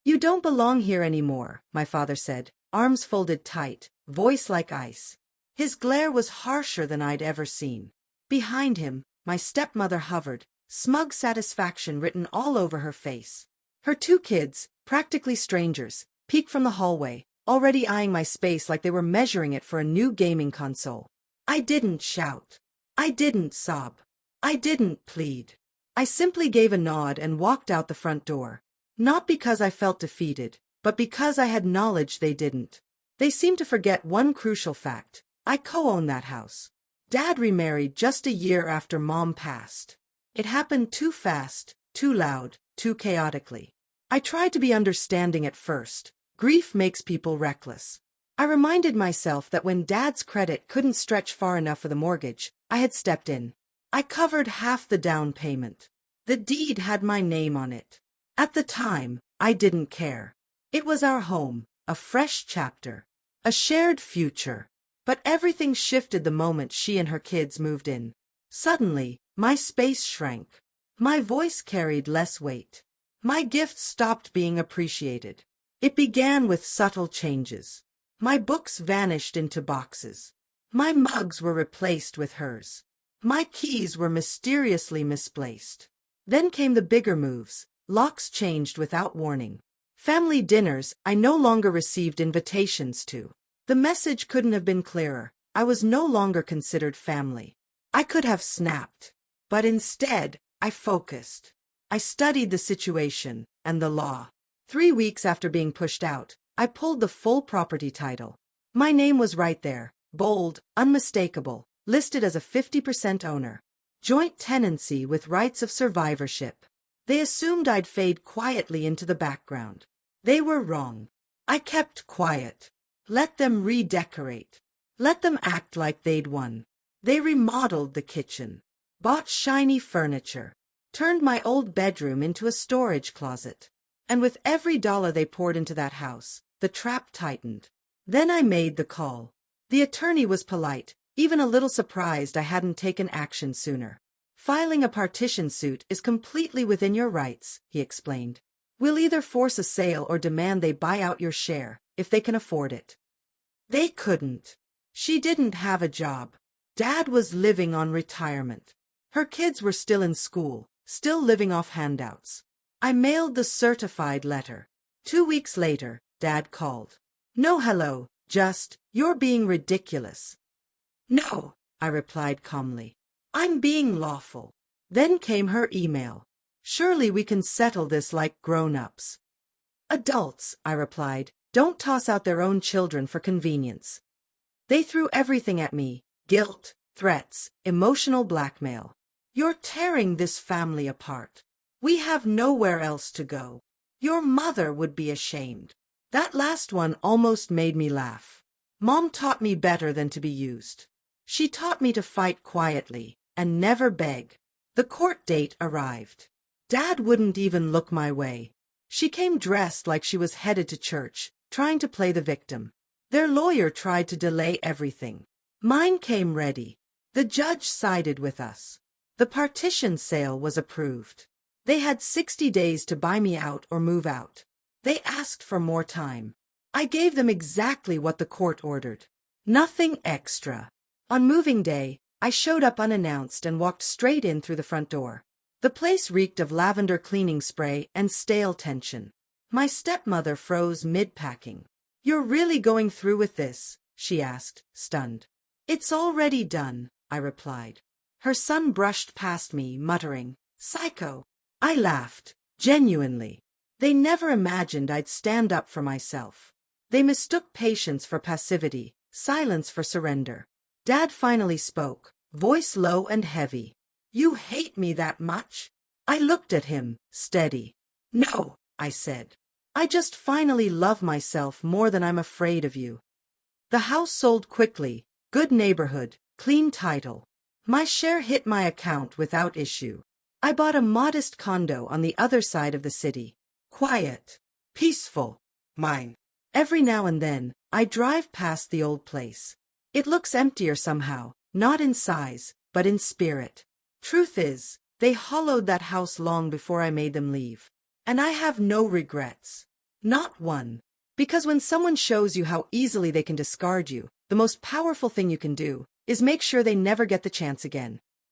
"You don't belong here anymore," my father said, arms folded tight, voice like ice. His glare was harsher than I'd ever seen. Behind him, my stepmother hovered, smug satisfaction written all over her face. Her 2 kids, practically strangers, peeked from the hallway, already eyeing my space like they were measuring it for a new gaming console. I didn't shout. I didn't sob. I didn't plead. I simply gave a nod and walked out the front door. Not because I felt defeated, but because I had knowledge they didn't. They seemed to forget one crucial fact. I co-own that house. Dad remarried just a year after Mom passed. It happened too fast, too loud, too chaotically. I tried to be understanding at first. Grief makes people reckless. I reminded myself that when Dad's credit couldn't stretch far enough for the mortgage, I had stepped in. I covered half the down payment. The deed had my name on it. At the time, I didn't care. It was our home, a fresh chapter, a shared future. But everything shifted the moment she and her kids moved in. Suddenly, my space shrank. My voice carried less weight. My gifts stopped being appreciated. It began with subtle changes. My books vanished into boxes. My mugs were replaced with hers. My keys were mysteriously misplaced. Then came the bigger moves. Locks changed without warning. Family dinners I no longer received invitations to. The message couldn't have been clearer. I was no longer considered family. I could have snapped. But instead, I focused. I studied the situation and the law. 3 weeks after being pushed out, I pulled the full property title. My name was right there, bold, unmistakable, listed as a 50% owner. Joint tenancy with rights of survivorship. They assumed I'd fade quietly into the background. They were wrong. I kept quiet. Let them redecorate. Let them act like they'd won. They remodeled the kitchen. Bought shiny furniture. Turned my old bedroom into a storage closet. And with every dollar they poured into that house, the trap tightened. Then I made the call. The attorney was polite, even a little surprised I hadn't taken action sooner. "Filing a partition suit is completely within your rights," he explained. "We'll either force a sale or demand they buy out your share, if they can afford it." They couldn't. She didn't have a job. Dad was living on retirement. Her kids were still in school, still living off handouts. I mailed the certified letter. 2 weeks later, Dad called. No hello, just, "You're being ridiculous." "No," I replied calmly. "I'm being lawful." Then came her email. "Surely we can settle this like grown-ups." "Adults," I replied, "don't toss out their own children for convenience." They threw everything at me: guilt, threats, emotional blackmail. "You're tearing this family apart. We have nowhere else to go. Your mother would be ashamed." That last one almost made me laugh. Mom taught me better than to be used. She taught me to fight quietly and never beg. The court date arrived. Dad wouldn't even look my way. She came dressed like she was headed to church, trying to play the victim. Their lawyer tried to delay everything. Mine came ready. The judge sided with us. The partition sale was approved. They had 60 days to buy me out or move out. They asked for more time. I gave them exactly what the court ordered. Nothing extra. On moving day, I showed up unannounced and walked straight in through the front door. The place reeked of lavender cleaning spray and stale tension. My stepmother froze mid-packing. "You're really going through with this?" she asked, stunned. "It's already done," I replied. Her son brushed past me, muttering, "Psycho." I laughed, genuinely. They never imagined I'd stand up for myself. They mistook patience for passivity, silence for surrender. Dad finally spoke, voice low and heavy. "You hate me that much?" I looked at him, steady. "No," I said. "I just finally love myself more than I'm afraid of you." The house sold quickly, good neighborhood, clean title. My share hit my account without issue. I bought a modest condo on the other side of the city. Quiet. Peaceful. Mine. Every now and then, I drive past the old place. It looks emptier somehow, not in size, but in spirit. Truth is, they hollowed that house long before I made them leave. And I have no regrets. Not one. Because when someone shows you how easily they can discard you, the most powerful thing you can do is make sure they never get the chance again.